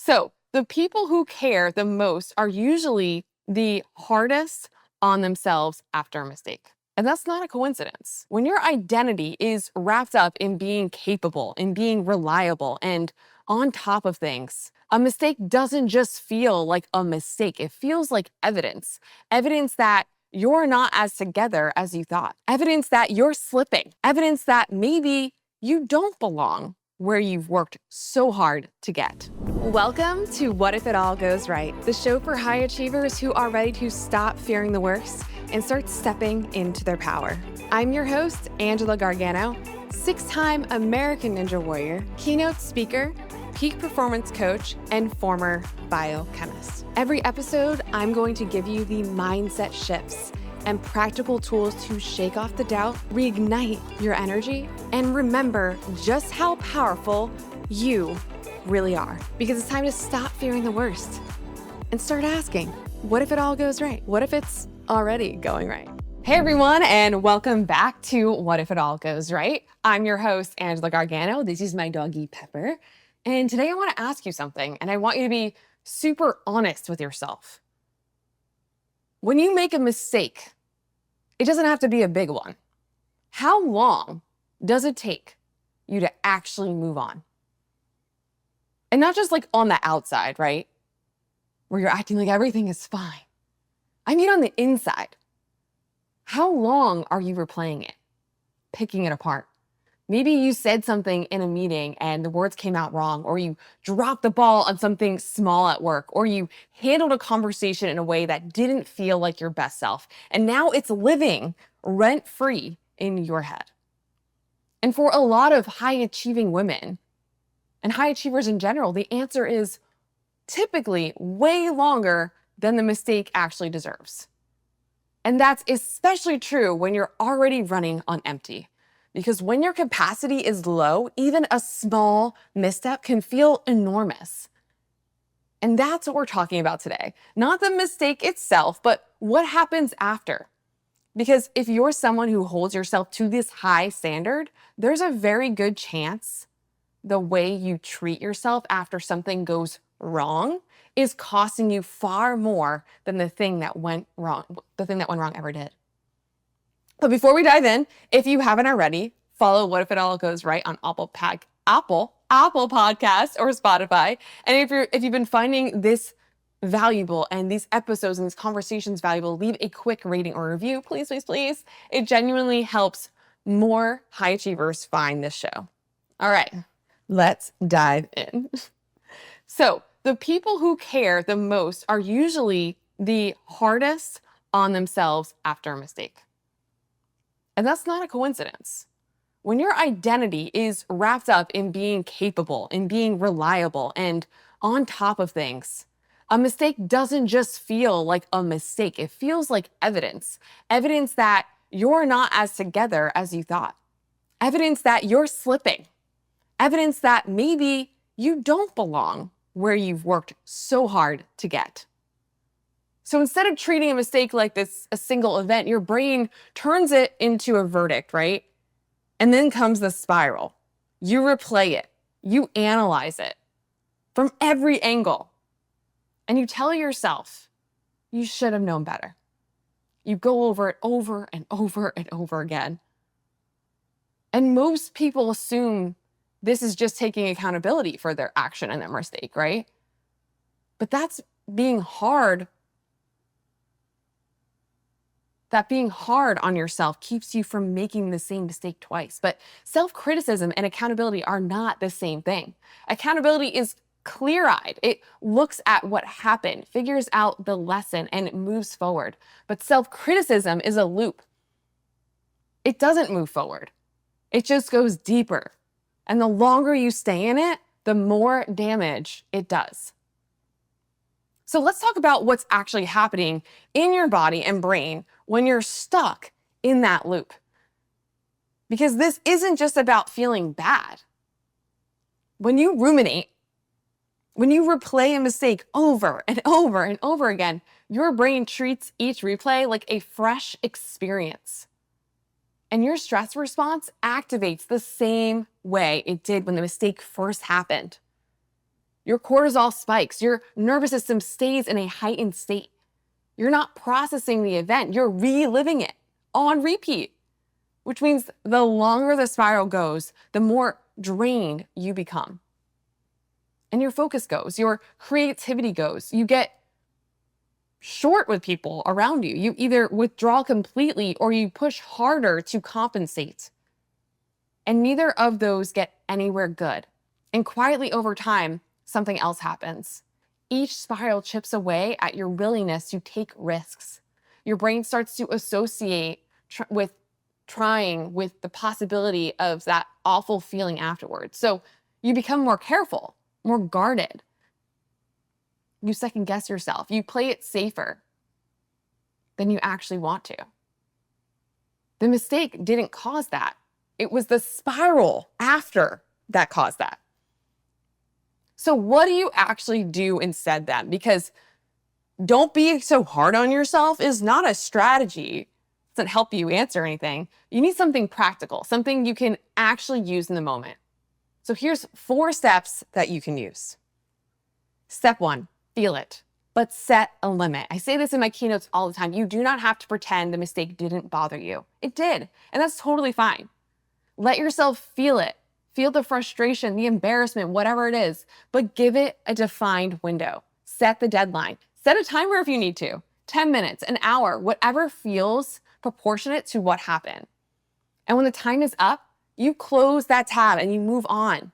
So the people who care the most are usually the hardest on themselves after a mistake. And that's not a coincidence. When your identity is wrapped up in being capable, in being reliable, and on top of things, a mistake doesn't just feel like a mistake. It feels like evidence. Evidence that you're not as together as you thought. Evidence that you're slipping. Evidence that maybe you don't belong where you've worked so hard to get. Welcome to What If It All Goes Right, the show for high achievers who are ready to stop fearing the worst and start stepping into their power. I'm your host, Angela Gargano, 6-time American Ninja Warrior, keynote speaker, peak performance coach, and former biochemist. Every episode, I'm going to give you the mindset shifts and practical tools to shake off the doubt, reignite your energy, and remember just how powerful you really are. Because it's time to stop fearing the worst and start asking, what if it all goes right? What if it's already going right? Hey everyone, and welcome back to What If It All Goes Right. I'm your host, Angela Gargano. This is my doggy Pepper. And today I want to ask you something, and I want you to be super honest with yourself. When you make a mistake, it doesn't have to be a big one. How long does it take you to actually move on? And not just like on the outside, right? Where you're acting like everything is fine. I mean on the inside. How long are you replaying it? Picking it apart? Maybe you said something in a meeting and the words came out wrong, or you dropped the ball on something small at work, or you handled a conversation in a way that didn't feel like your best self. And now it's living rent-free in your head. And for a lot of high-achieving women and high achievers in general, the answer is typically way longer than the mistake actually deserves. And that's especially true when you're already running on empty. Because when your capacity is low, even a small misstep can feel enormous. And that's what we're talking about today. Not the mistake itself, but what happens after. Because if you're someone who holds yourself to this high standard, there's a very good chance the way you treat yourself after something goes wrong is costing you far more than the thing that went wrong ever did. But before we dive in, if you haven't already, follow What If It All Goes Right on Apple Podcasts or Spotify. And if you've been finding this valuable and these episodes and these conversations valuable, leave a quick rating or review, please, please, please. It genuinely helps more high achievers find this show. All right, let's dive in. So the people who care the most are usually the hardest on themselves after a mistake. And that's not a coincidence. When your identity is wrapped up in being capable, in being reliable, and on top of things, a mistake doesn't just feel like a mistake. It feels like evidence. Evidence that you're not as together as you thought. Evidence that you're slipping. Evidence that maybe you don't belong where you've worked so hard to get. So instead of treating a mistake like a single event, your brain turns it into a verdict, right? And then comes the spiral. You replay it. You analyze it from every angle. And you tell yourself, you should have known better. You go over it over and over and over again. And most people assume this is just taking accountability for their action and their mistake, right? But that's being hard. That being hard on yourself keeps you from making the same mistake twice. But self-criticism and accountability are not the same thing. Accountability is clear-eyed. It looks at what happened, figures out the lesson, and moves forward. But self-criticism is a loop. It doesn't move forward. It just goes deeper. And the longer you stay in it, the more damage it does. So let's talk about what's actually happening in your body and brain when you're stuck in that loop. Because this isn't just about feeling bad. When you ruminate, when you replay a mistake over and over and over again, your brain treats each replay like a fresh experience. And your stress response activates the same way it did when the mistake first happened. Your cortisol spikes. Your nervous system stays in a heightened state. You're not processing the event. You're reliving it on repeat, which means the longer the spiral goes, the more drained you become. And your focus goes, your creativity goes. You get short with people around you. You either withdraw completely or you push harder to compensate. And neither of those get anywhere good. And quietly over time, something else happens. Each spiral chips away at your willingness to take risks. Your brain starts to associate with trying with the possibility of that awful feeling afterwards. So you become more careful, more guarded. You second guess yourself. You play it safer than you actually want to. The mistake didn't cause that. It was the spiral after that caused that. So what do you actually do instead then? Because don't be so hard on yourself is not a strategy. It doesn't help you answer anything. You need something practical, something you can actually use in the moment. So here's 4 steps that you can use. Step 1, feel it, but set a limit. I say this in my keynotes all the time. You do not have to pretend the mistake didn't bother you. It did, and that's totally fine. Let yourself feel it. Feel the frustration, the embarrassment, whatever it is, but give it a defined window. Set the deadline. Set a timer if you need to. 10 minutes, an hour, whatever feels proportionate to what happened. And when the time is up, you close that tab and you move on.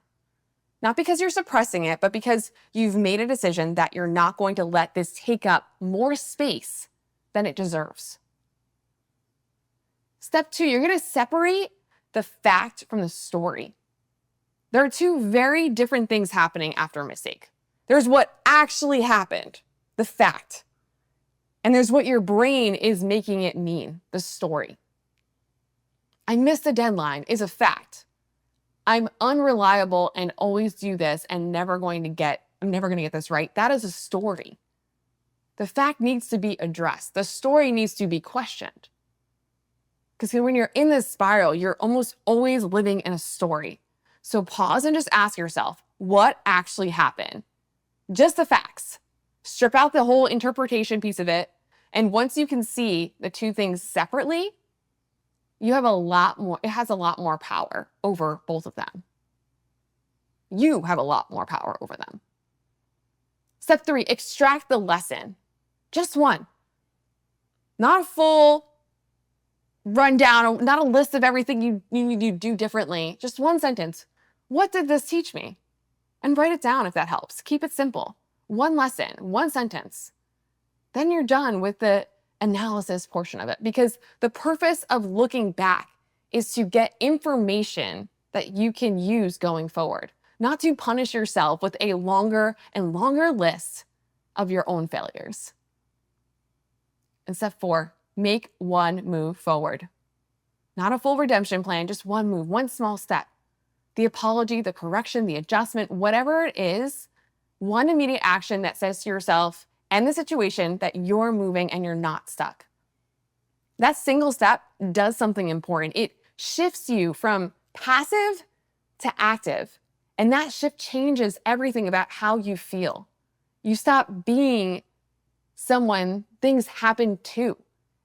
Not because you're suppressing it, but because you've made a decision that you're not going to let this take up more space than it deserves. Step 2, you're going to separate the fact from the story. There are 2 very different things happening after a mistake. There's what actually happened, the fact, and there's what your brain is making it mean, the story. I missed a deadline is a fact. I'm unreliable and always do this and I'm never going to get this right. That is a story. The fact needs to be addressed. The story needs to be questioned. Because when you're in this spiral, you're almost always living in a story. So pause and just ask yourself, what actually happened? Just the facts. Strip out the whole interpretation piece of it. And once you can see the 2 things separately, it has a lot more power over both of them. You have a lot more power over them. Step 3, extract the lesson. Just one. Not a full rundown, not a list of everything you need to do differently. Just one sentence. What did this teach me? And write it down if that helps. Keep it simple. One lesson, one sentence. Then you're done with the analysis portion of it, because the purpose of looking back is to get information that you can use going forward, not to punish yourself with a longer and longer list of your own failures. And step 4, make one move forward. Not a full redemption plan, just one move, one small step. The apology, the correction, the adjustment, whatever it is, one immediate action that says to yourself and the situation that you're moving and you're not stuck. That single step does something important. It shifts you from passive to active. And that shift changes everything about how you feel. You stop being someone things happen to,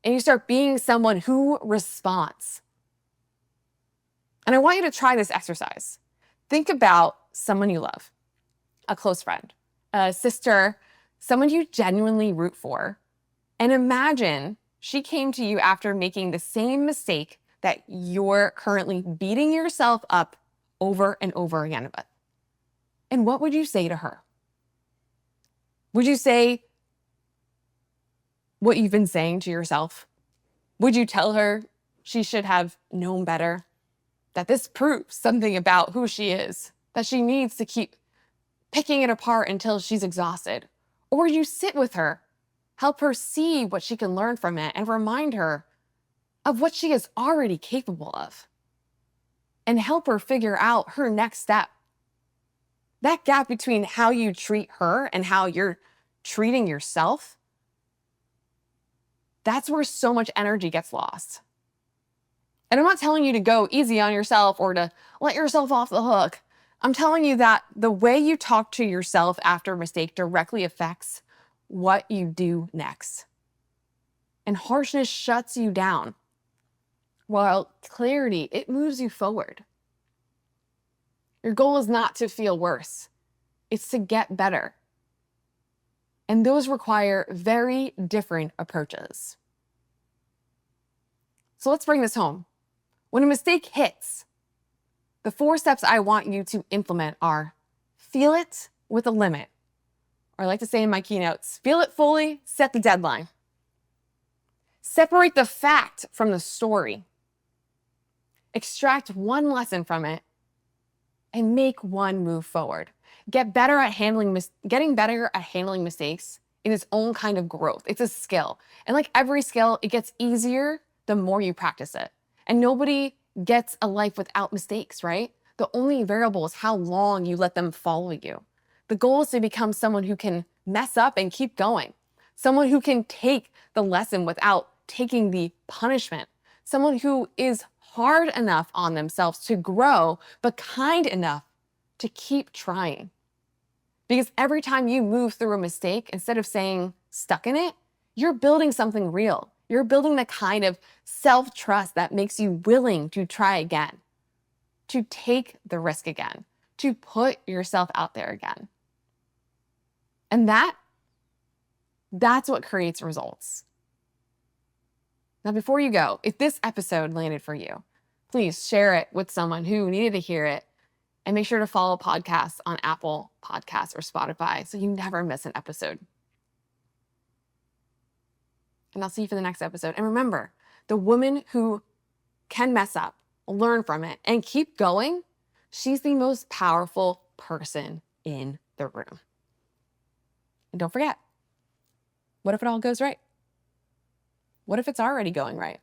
and you start being someone who responds. And I want you to try this exercise. Think about someone you love, a close friend, a sister, someone you genuinely root for, and imagine she came to you after making the same mistake that you're currently beating yourself up over and over again with. And what would you say to her? Would you say what you've been saying to yourself? Would you tell her she should have known better? That this proves something about who she is, that she needs to keep picking it apart until she's exhausted? Or you sit with her, help her see what she can learn from it, and remind her of what she is already capable of, and help her figure out her next step. That gap between how you treat her and how you're treating yourself, that's where so much energy gets lost. And I'm not telling you to go easy on yourself or to let yourself off the hook. I'm telling you that the way you talk to yourself after a mistake directly affects what you do next. And harshness shuts you down, while clarity, it moves you forward. Your goal is not to feel worse, it's to get better. And those require very different approaches. So let's bring this home. When a mistake hits, the 4 steps I want you to implement are: feel it with a limit. Or I like to say in my keynotes, feel it fully, set the deadline. Separate the fact from the story. Extract one lesson from it and make one move forward. Getting better at handling mistakes is its own kind of growth. It's a skill. And like every skill, it gets easier the more you practice it. And nobody gets a life without mistakes, right? The only variable is how long you let them follow you. The goal is to become someone who can mess up and keep going. Someone who can take the lesson without taking the punishment. Someone who is hard enough on themselves to grow, but kind enough to keep trying. Because every time you move through a mistake, instead of saying stuck in it, you're building something real. You're building the kind of self-trust that makes you willing to try again, to take the risk again, to put yourself out there again. And that's what creates results. Now, before you go, if this episode landed for you, please share it with someone who needed to hear it. And make sure to follow podcasts on Apple Podcasts or Spotify so you never miss an episode. And I'll see you for the next episode. And remember, the woman who can mess up, learn from it, and keep going, she's the most powerful person in the room. And don't forget, what if it all goes right? What if it's already going right?